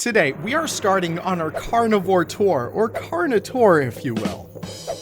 Today, we are starting on our carnivore tour, or carnitour if you will.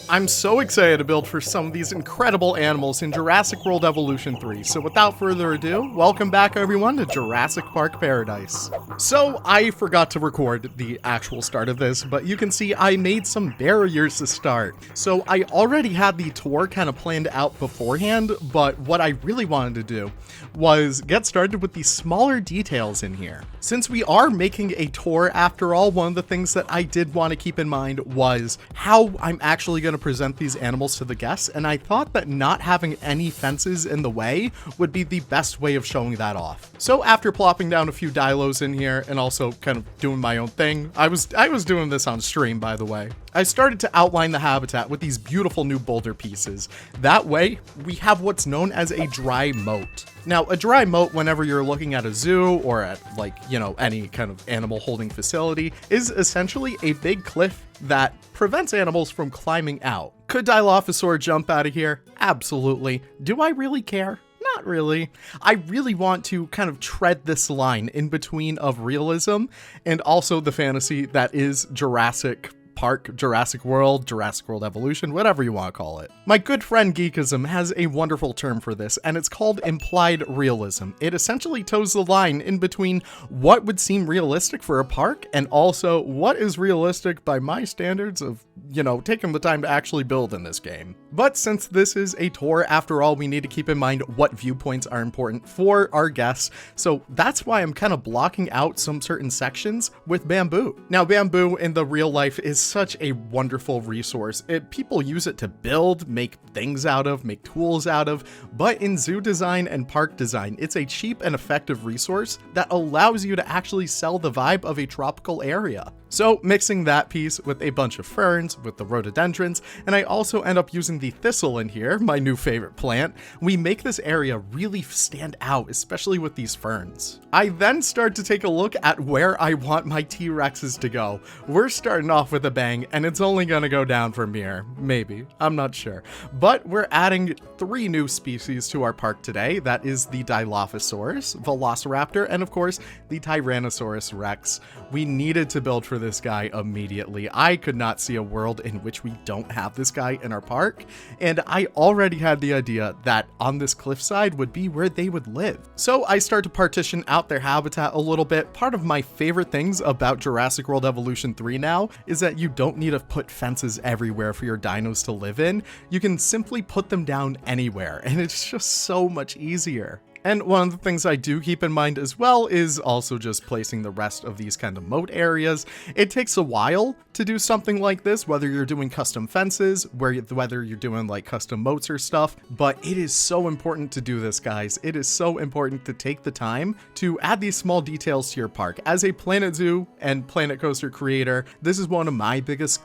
I'm so excited to build for some of these incredible animals in Jurassic World Evolution 3, so without further ado, welcome back everyone to Jurassic Park Paradise. So, I forgot to record the actual start of this, but you can see I made some barriers to start. So I already had the tour kind of planned out beforehand, but what I really wanted to do was get started with the smaller details in here. Since we are making a tour after all, one of the things that I did want to keep in mind was how I'm actually going to present these animals to the guests, and I thought that not having any fences in the way would be the best way of showing that off. So after plopping down a few dilos in here and also kind of doing my own thing, I was doing this on stream, by the way, I started to outline the habitat with these beautiful new boulder pieces. That way, we have what's known as a dry moat. Now, a dry moat, whenever you're looking at a zoo or at, like, you know, any kind of animal holding facility, is essentially a big cliff that prevents animals from climbing out. Could Dilophosaur jump out of here? Absolutely. Do I really care? Not really. I really want to kind of tread this line in between of realism and also the fantasy that is Jurassic Park, Jurassic World Evolution, whatever you want to call it. My good friend Geekism has a wonderful term for this, and it's called implied realism. It essentially toes the line in between what would seem realistic for a park and also what is realistic by my standards of, you know, taking the time to actually build in this game. But since this is a tour, after all, we need to keep in mind what viewpoints are important for our guests. So that's why I'm kind of blocking out some certain sections with bamboo. Now, bamboo in the real life is such a wonderful resource. People use it to build, make things out of, make tools out of, but in zoo design and park design, it's a cheap and effective resource that allows you to actually sell the vibe of a tropical area. So mixing that piece with a bunch of ferns, with the rhododendrons, and I also end up using the thistle in here, my new favorite plant, we make this area really stand out, especially with these ferns. I then start to take a look at where I want my T-Rexes to go. We're starting off with a bang, and it's only gonna go down from here. Maybe. I'm not sure. But we're adding 3 new species to our park today. That is the Dilophosaurus, Velociraptor, and of course, the Tyrannosaurus Rex. We needed to build for this guy immediately. I could not see a world in which we don't have this guy in our park, and I already had the idea that on this cliffside would be where they would live. So I start to partition out their habitat a little bit. Part of my favorite things about Jurassic World Evolution 3 now is that you don't need to put fences everywhere for your dinos to live in. You can simply put them down anywhere, and it's just so much easier. And one of the things I do keep in mind as well is also just placing the rest of these kind of moat areas. It takes a while to do something like this, whether you're doing custom fences, whether you're doing like custom moats or stuff, but it is so important to do this, guys. It is so important to take the time to add these small details to your park. As a Planet Zoo and Planet Coaster creator, this is one of my biggest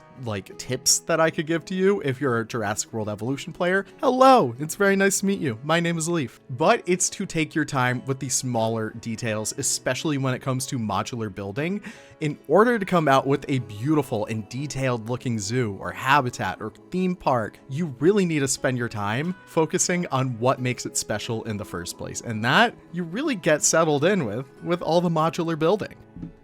tips that I could give to you if you're a Jurassic World Evolution player. Hello, it's very nice to meet you. My name is Leaf. But it's to take your time with the smaller details, especially when it comes to modular building, in order to come out with a beautiful and detailed looking zoo or habitat or theme park. You really need to spend your time focusing on what makes it special in the first place, and that you really get settled in with all the modular building.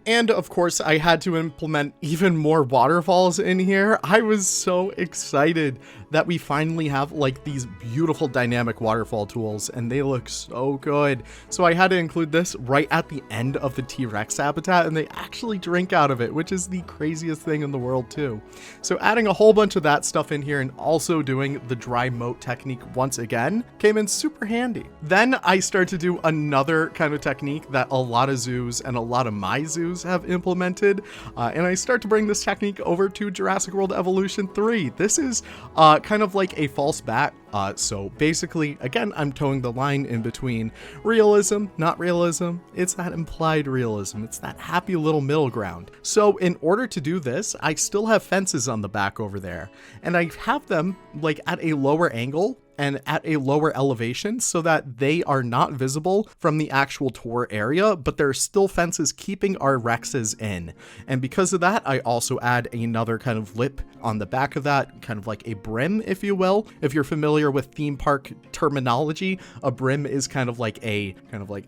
And of course, I had to implement even more waterfalls in here. I was so excited that we finally have like these beautiful dynamic waterfall tools, and they look so good. So I had to include this right at the end of the T-Rex habitat, and they actually drink out of it, which is the craziest thing in the world too. So adding a whole bunch of that stuff in here and also doing the dry moat technique once again came in super handy. Then I start to do another kind of technique that a lot of zoos and a lot of my zoos have implemented, and I start to bring this technique over to Jurassic World Evolution 3. This is kind of like a false bat. So basically, again, I'm towing the line in between realism, not realism. It's that implied realism. It's that happy little middle ground. So in order to do this, I still have fences on the back over there, and I have them like at a lower angle and at a lower elevation so that they are not visible from the actual tour area, but there are still fences keeping our Rexes in. And because of that, I also add another kind of lip on the back of that, kind of like a brim, if you will. If you're familiar with theme park terminology, a brim is kind of like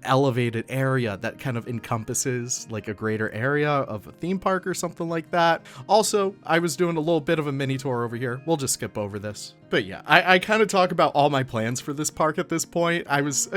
elevated area that kind of encompasses like a greater area of a theme park or something like that. Also, I was doing a little bit of a mini tour over here. We'll just skip over this. But yeah, I kind of talk about all my plans for this park at this point. I was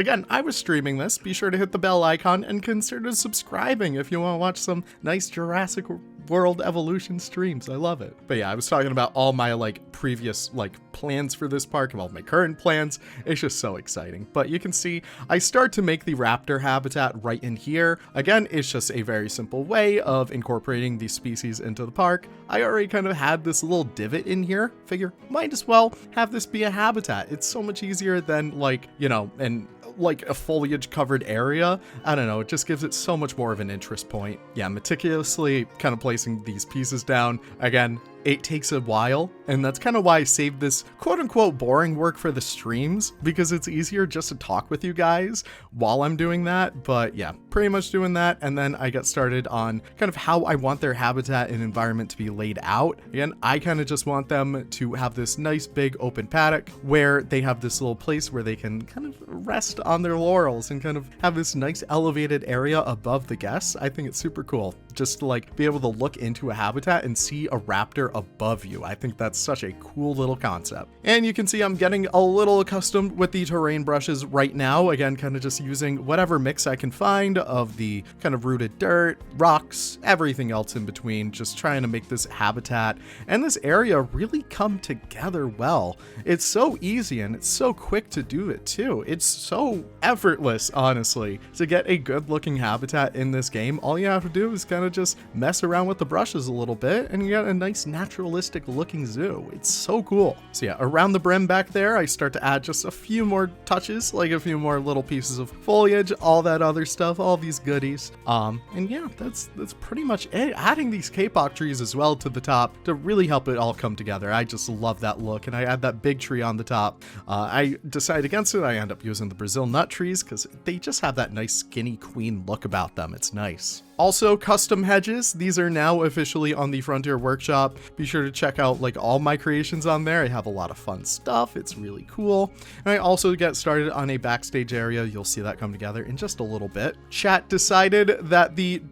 streaming this. Be sure to hit the bell icon and consider subscribing if you want to watch some nice Jurassic World Evolution streams. I love it. But yeah, I was talking about all my like previous like plans for this park and all my current plans. It's just so exciting. But you can see I start to make the raptor habitat right in here. Again, it's just a very simple way of incorporating these species into the park. I already kind of had this little divot in here. Figure might as well have this be a habitat. It's so much easier than like, you know, and like a foliage covered area. I don't know, it just gives it so much more of an interest point. Yeah, meticulously kind of placing these pieces down. Again, it takes a while, and that's kind of why I saved this quote-unquote boring work for the streams, because it's easier just to talk with you guys while I'm doing that. But yeah, pretty much doing that, and then I got started on kind of how I want their habitat and environment to be laid out. Again, I kind of just want them to have this nice big open paddock where they have this little place where they can kind of rest on their laurels and kind of have this nice elevated area above the guests. I think it's super cool just to like be able to look into a habitat and see a raptor above you. I think that's such a cool little concept. And you can see I'm getting a little accustomed with the terrain brushes right now. Again, kind of just using whatever mix I can find of the kind of rooted dirt, rocks, everything else in between, just trying to make this habitat and this area really come together well. It's so easy and it's so quick to do it too. It's so effortless, honestly, to get a good looking habitat in this game. All you have to do is kind of just mess around with the brushes a little bit and you get a nice naturalistic looking zoo. It's so cool. So yeah, around the brim back there, I start to add just a few more touches, like a few more little pieces of foliage, all that other stuff, all these goodies. And yeah, that's pretty much it. Adding these kapok trees as well to the top to really help it all come together. I just love that look, and I add that big tree on the top. I decide against it. I end up using the Brazil nut trees because they just have that nice skinny queen look about them. It's nice. Also, custom hedges. These are now officially on the Frontier Workshop. Be sure to check out like all my creations on there. I have a lot of fun stuff. It's really cool. And I also get started on a backstage area. You'll see that come together in just a little bit. Chat decided that the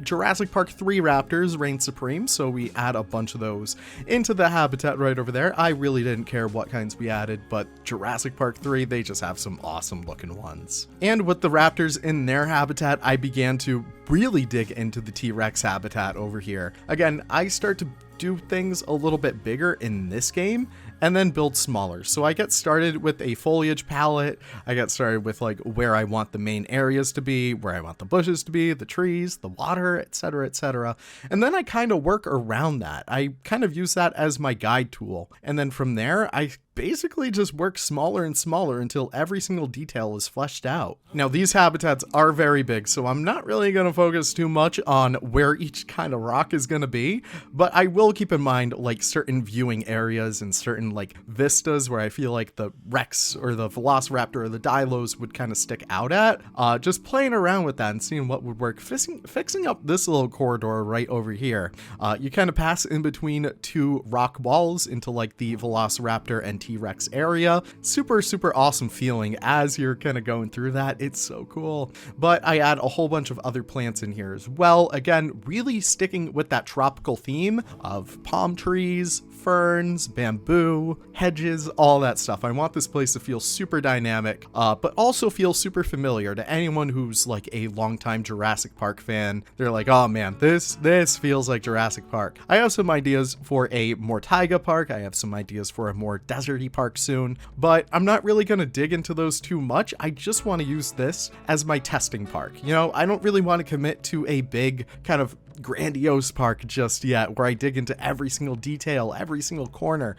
Jurassic Park 3 raptors reign supreme, so we add a bunch of those into the habitat right over there. I really didn't care what kinds we added, but Jurassic Park 3, they just have some awesome looking ones. And with the raptors in their habitat, I began to really dig into the T-Rex habitat over here. Again, I start to do things a little bit bigger in this game and then build smaller. So I get started with a foliage palette. I get started with like where I want the main areas to be, where I want the bushes to be, the trees, the water, etc., etc. And then I kind of work around that. I kind of use that as my guide tool. And then from there, I basically just work smaller and smaller until every single detail is fleshed out. Now, these habitats are very big, so I'm not really going to focus too much on where each kind of rock is going to be, but I will keep in mind like certain viewing areas and certain like vistas where I feel like the Rex or the Velociraptor or the Dilos would kind of stick out at. Just playing around with that and seeing what would work. Fixing up this little corridor right over here. You kind of pass in between two rock walls into like the Velociraptor and T-Rex area. Super awesome feeling as you're kind of going through that. It's so cool. But I add a whole bunch of other plants in here as well. Again, really sticking with that tropical theme of palm trees, ferns, bamboo, hedges, all that stuff. I want this place to feel super dynamic, but also feel super familiar to anyone who's like a longtime Jurassic Park fan. They're like, oh man, this feels like Jurassic Park. I have some ideas for a more taiga park. I have some ideas for a more deserty park soon, but I'm not really going to dig into those too much. I just want to use this as my testing park. You know, I don't really want to commit to a big kind of grandiose park just yet, where I dig into every single detail, every single corner.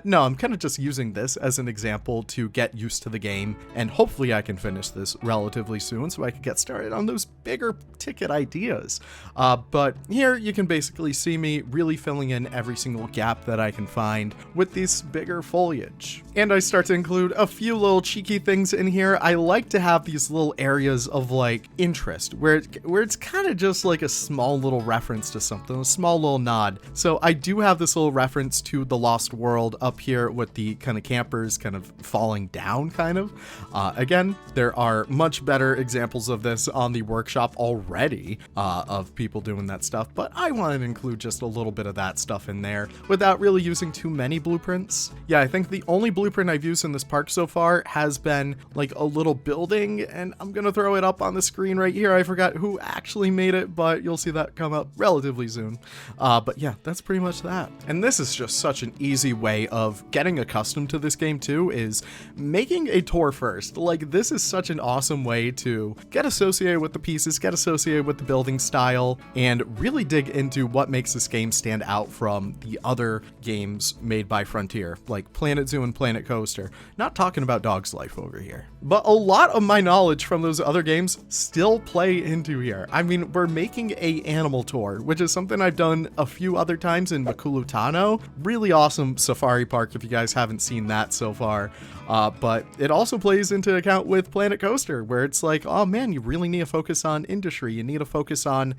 No, I'm kind of just using this as an example to get used to the game, and hopefully I can finish this relatively soon so I can get started on those bigger ticket ideas. But here you can basically see me really filling in every single gap that I can find with this bigger foliage. And I start to include a few little cheeky things in here. I like to have these little areas of like interest where it's kind of just like a small little reference to something, a small little nod. So I do have this little reference to the Lost World up here with the kind of campers kind of falling down kind of. Again, there are much better examples of this on the workshop already of people doing that stuff, but I wanted to include just a little bit of that stuff in there without really using too many blueprints. Yeah, I think the only blueprint I've used in this park so far has been like a little building, and I'm gonna throw it up on the screen right here. I forgot who actually made it, but you'll see that come up relatively soon. But yeah, that's pretty much that. And this is just such an easy way of getting accustomed to this game too, is making a tour first. Like, this is such an awesome way to get associated with the pieces, get associated with the building style, and really dig into what makes this game stand out from the other games made by Frontier, like Planet Zoo and Planet Coaster. Not talking about Dog's Life over here. But a lot of my knowledge from those other games still play into here. I mean, we're making a animal tour, which is something I've done a few other times in Makulutano. Really awesome safari park if you guys haven't seen that so far. But it also plays into account with Planet Coaster, where it's like, oh man, you really need to focus on industry. You need to focus on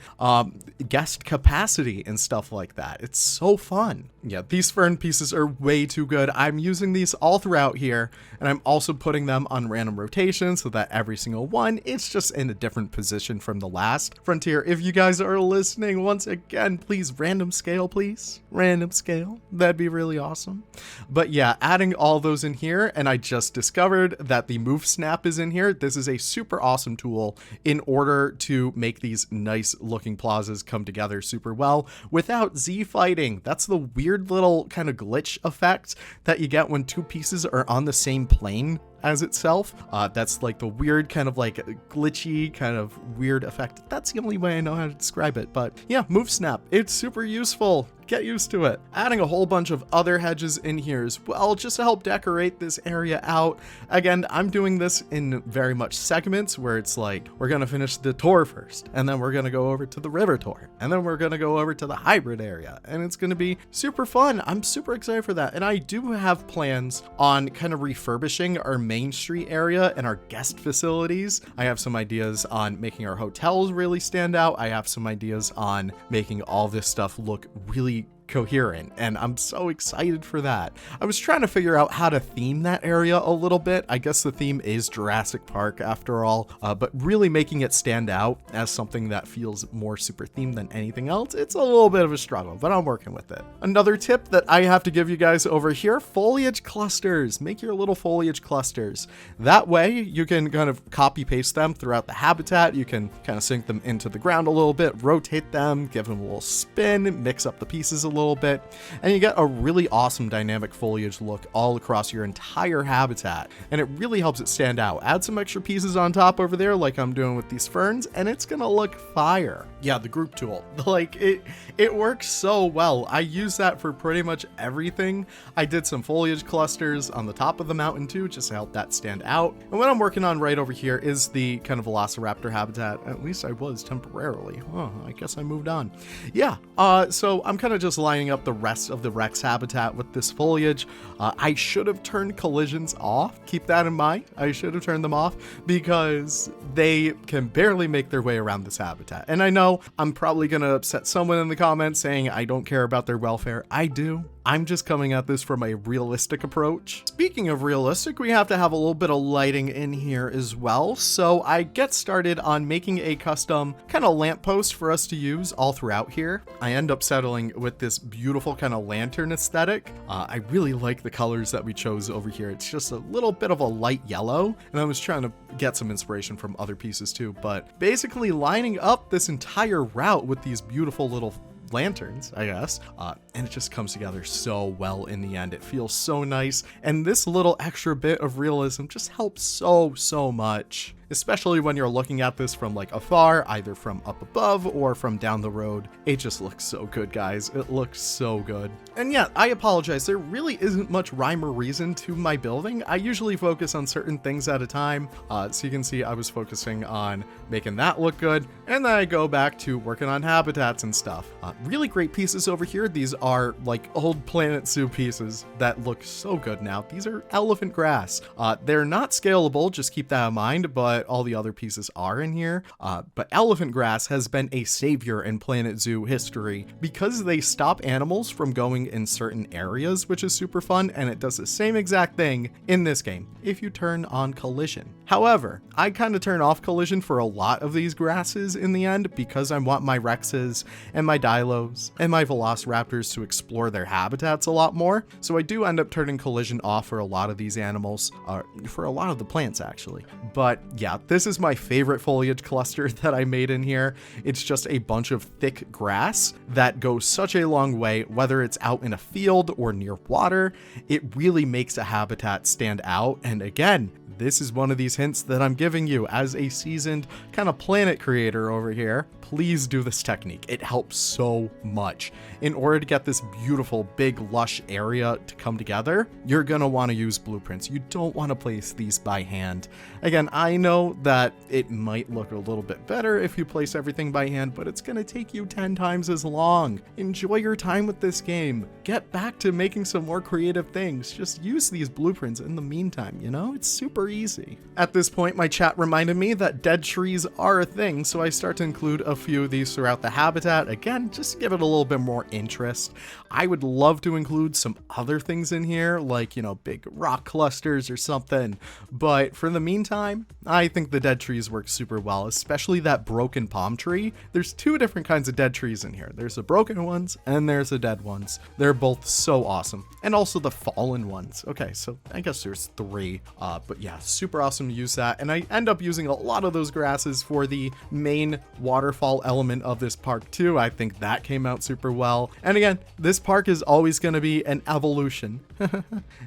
guest capacity and stuff like that. It's so fun. Yeah, these fern pieces are way too good. I'm using these all throughout here, and I'm also putting them on random rotation so that every single one, it's just in a different position from the last. Frontier, if you guys are listening, once again, please random scale, please. Random scale. That'd be really awesome. But yeah, adding all those in here, and I just discovered that the move snap is in here. This is a super awesome tool in order to make these nice looking plazas come together super well without Z fighting. That's the weird little kind of glitch effect that you get when two pieces are on the same plane as itself. That's like the weird kind of like glitchy kind of weird effect. That's the only way I know how to describe it. But yeah, move snap. It's super useful. Get used to it. Adding a whole bunch of other hedges in here as well, just to help decorate this area out. Again, I'm doing this in very much segments where it's like, we're gonna finish the tour first, and then we're gonna go over to the river tour, and then we're gonna go over to the hybrid area, and it's gonna be super fun. I'm super excited for that. And I do have plans on kind of refurbishing our Main Street area and our guest facilities. I have some ideas on making our hotels really stand out. I have some ideas on making all this stuff look really coherent, and I'm so excited for that. I was trying to figure out how to theme that area a little bit. I guess the theme is Jurassic Park after all, but really making it stand out as something that feels more super themed than anything else, it's a little bit of a struggle, but I'm working with it. Another tip that I have to give you guys over here, foliage clusters. Make your little foliage clusters. That way you can kind of copy paste them throughout the habitat. You can kind of sink them into the ground a little bit, rotate them, give them a little spin, mix up the pieces a little bit, and you get a really awesome dynamic foliage look all across your entire habitat, and it really helps it stand out. Add some extra pieces on top over there like I'm doing with these ferns, and it's gonna look fire. Yeah, the group tool, like it works so well. I use that for pretty much everything. I did some foliage clusters on the top of the mountain too, just to help that stand out. And what I'm working on right over here is the kind of Velociraptor habitat. At least I was temporarily. Oh, I guess I moved on. Yeah, so I'm kind of just lining up the rest of the Rex habitat with this foliage. I should have turned collisions off. Keep that in mind. I should have turned them off because they can barely make their way around this habitat. And I know I'm probably going to upset someone in the comments saying I don't care about their welfare. I do. I'm just coming at this from a realistic approach. Speaking of realistic, we have to have a little bit of lighting in here as well. So I get started on making a custom kind of lamppost for us to use all throughout here. I end up settling with this beautiful kind of lantern aesthetic. I really like the colors that we chose over here. It's just a little bit of a light yellow, and I was trying to get some inspiration from other pieces too, but basically lining up this entire route with these beautiful little lanterns, I guess, and it just comes together so well in the end. It feels so nice, and this little extra bit of realism just helps so much. especially when you're looking at this from like afar, either from up above or from down the road. It just looks so good, guys. It looks so good. And yeah, I apologize. There really isn't much rhyme or reason to my building. I usually focus on certain things at a time. So you can see I was focusing on making that look good, and then I go back to working on habitats and stuff. Really great pieces over here. These are like old Planet Zoo pieces that look so good now. These are elephant grass. They're not scalable, just keep that in mind, but all the other pieces are in here. But elephant grass has been a savior in Planet Zoo history because they stop animals from going in certain areas, which is super fun, and it does the same exact thing in this game if you turn on collision. However, I kind of turn off collision for a lot of these grasses in the end because I want my Rexes and my Dilos and my Velociraptors to explore their habitats a lot more. So I do end up turning collision off for a lot of these animals, for a lot of the plants actually. But yeah, this is my favorite foliage cluster that I made in here. It's just a bunch of thick grass that goes such a long way, whether it's out in a field or near water. It really makes a habitat stand out. And again, this is one of these hints that I'm giving you as a seasoned kind of planet creator over here. Please do this technique. It helps so much. In order to get this beautiful, big, lush area to come together, you're going to want to use blueprints. You don't want to place these by hand. Again, I know that it might look a little bit better if you place everything by hand, but it's going to take you 10 times as long. Enjoy your time with this game. Get back to making some more creative things. Just use these blueprints in the meantime, you know? It's super easy. At this point, my chat reminded me that dead trees are a thing, so I start to include a few of these throughout the habitat. Again, just to give it a little bit more interest. I would love to include some other things in here, like, you know, big rock clusters or something. But for the meantime, I think the dead trees work super well, especially that broken palm tree. There's two different kinds of dead trees in here. There's the broken ones and there's the dead ones. They're both so awesome. And also the fallen ones. Okay, so I guess there's three. But yeah, super awesome to use that. And I end up using a lot of those grasses for the main waterfall element of this park too. I think that came out super well. And again, this park is always going to be an evolution.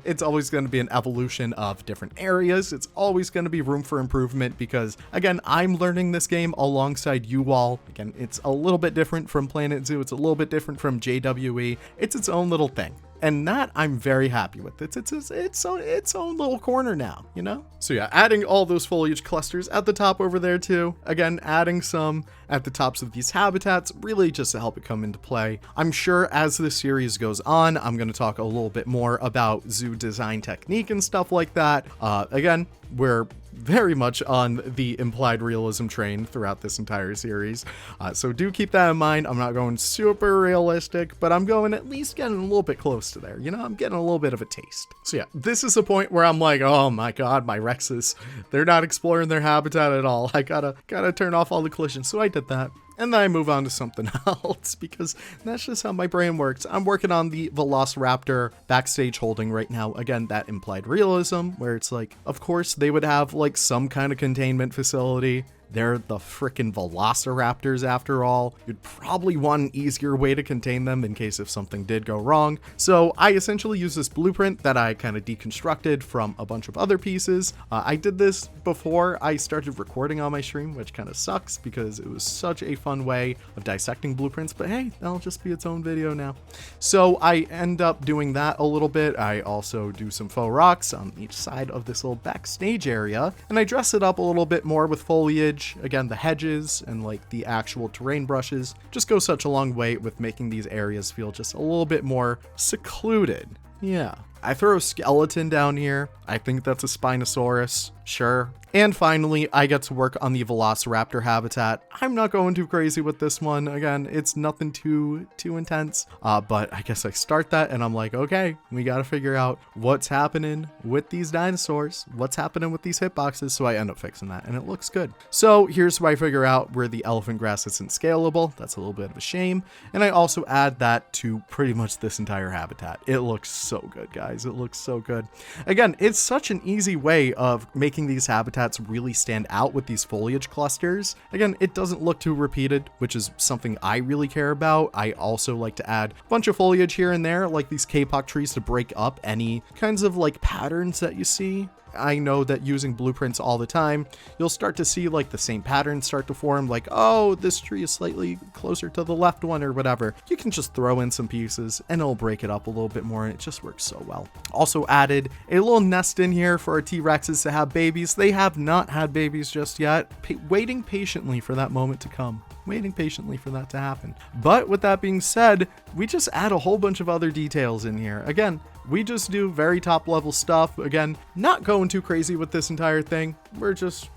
It's always going to be an evolution of different areas. It's always going to be room for improvement because, again, I'm learning this game alongside you all. Again, it's a little bit different from Planet Zoo. It's a little bit different from JWE. It's its own little thing. And that I'm very happy with. It's its own little corner now, you know? So yeah, adding all those foliage clusters at the top over there too. Again, adding some at the tops of these habitats, really just to help it come into play. I'm sure as this series goes on, I'm going to talk a little bit more about zoo design technique and stuff like that. Again, we're very much on the implied realism train throughout this entire series. So do keep that in mind. I'm not going super realistic, but I'm going at least getting a little bit close to there. You know, I'm getting a little bit of a taste. So yeah, this is the point where I'm like, oh my God, my Rexes, they're not exploring their habitat at all. I gotta turn off all the collision. So I did that. And then I move on to something else because that's just how my brain works. I'm working on the Velociraptor backstage holding right now. Again, that implied realism where it's like, of course, they would have like some kind of containment facility. They're the frickin' Velociraptors after all. You'd probably want an easier way to contain them in case if something did go wrong. So I essentially use this blueprint that I kind of deconstructed from a bunch of other pieces. I did this before I started recording on my stream, which kind of sucks because it was such a fun way of dissecting blueprints, but hey, that'll just be its own video now. So I end up doing that a little bit. I also do some faux rocks on each side of this little backstage area, and I dress it up a little bit more with foliage. Again, the hedges and like the actual terrain brushes just go such a long way with making these areas feel just a little bit more secluded. Yeah. I throw a skeleton down here. I think that's a Spinosaurus. Sure. And finally, I get to work on the Velociraptor habitat. I'm not going too crazy with this one. Again, it's nothing too intense. But I guess I start that and I'm like, okay, we got to figure out what's happening with these dinosaurs. What's happening with these hitboxes? So I end up fixing that and it looks good. So here's where I figure out where the elephant grass isn't scalable. That's a little bit of a shame. And I also add that to pretty much this entire habitat. It looks so good, guys. It looks so good. Again, it's such an easy way of making these habitats really stand out with these foliage clusters. Again, it doesn't look too repeated, which is something I really care about. I also like to add a bunch of foliage here and there, like these K-pop trees to break up any kinds of like patterns that you see. I know that using blueprints all the time, you'll start to see like the same patterns start to form, like, oh, this tree is slightly closer to the left one or whatever. You can just throw in some pieces and it'll break it up a little bit more, and it just works so well. Also added a little nest in here for our T-Rexes to have babies. They have not had babies just yet, waiting patiently for that moment to come. Waiting patiently for that to happen. But with that being said, we just add a whole bunch of other details in here. Again, we just do very top level stuff. Again, not going too crazy with this entire thing. We're just,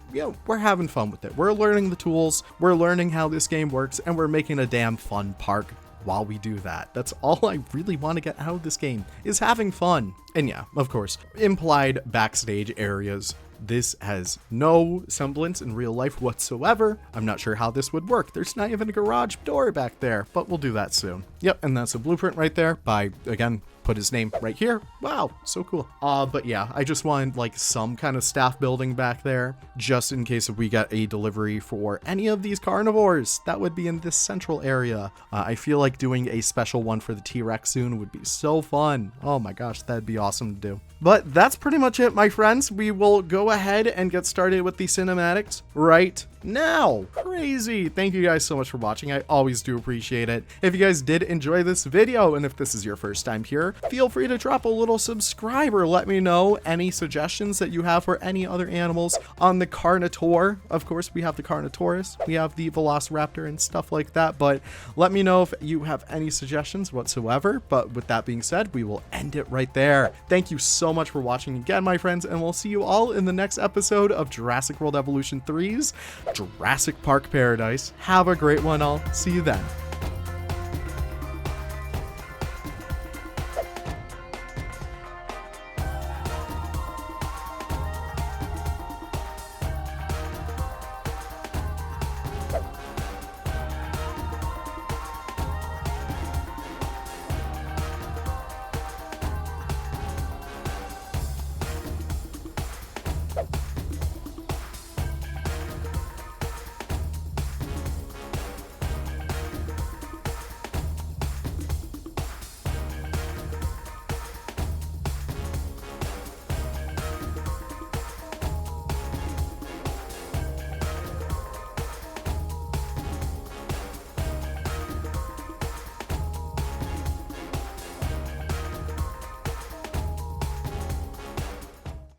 we're having fun with it. We're learning the tools, we're learning how this game works, and we're making a damn fun park while we do that. That's all I really want to get out of this game, is having fun. And yeah, of course, implied backstage areas. This has no semblance in real life whatsoever. I'm not sure how this would work. There's not even a garage door back there, but we'll do that soon. Yep, and that's a blueprint right there by, again, put his name right here. Wow, so cool. But yeah, I just wanted like some kind of staff building back there, just in case if we get a delivery for any of these carnivores. That would be in this central area. I feel like doing a special one for the T-Rex soon would be so fun. Oh my gosh, that'd be awesome to do. But that's pretty much it, my friends. We will go ahead and get started with the cinematics right now. Crazy. Thank you guys so much for watching. I always do appreciate it. If you guys did enjoy this video, and if this is your first time here, feel free to drop a little subscribe or let me know any suggestions that you have for any other animals on the Carnotaur. Of course, we have the Carnotaurus, we have the Velociraptor and stuff like that, but let me know if you have any suggestions whatsoever. But with that being said, we will end it right there. Thank you so much for watching again, my friends, and we'll see you all in the next episode of Jurassic World Evolution 3's Jurassic Park Paradise. Have a great one all. See you then.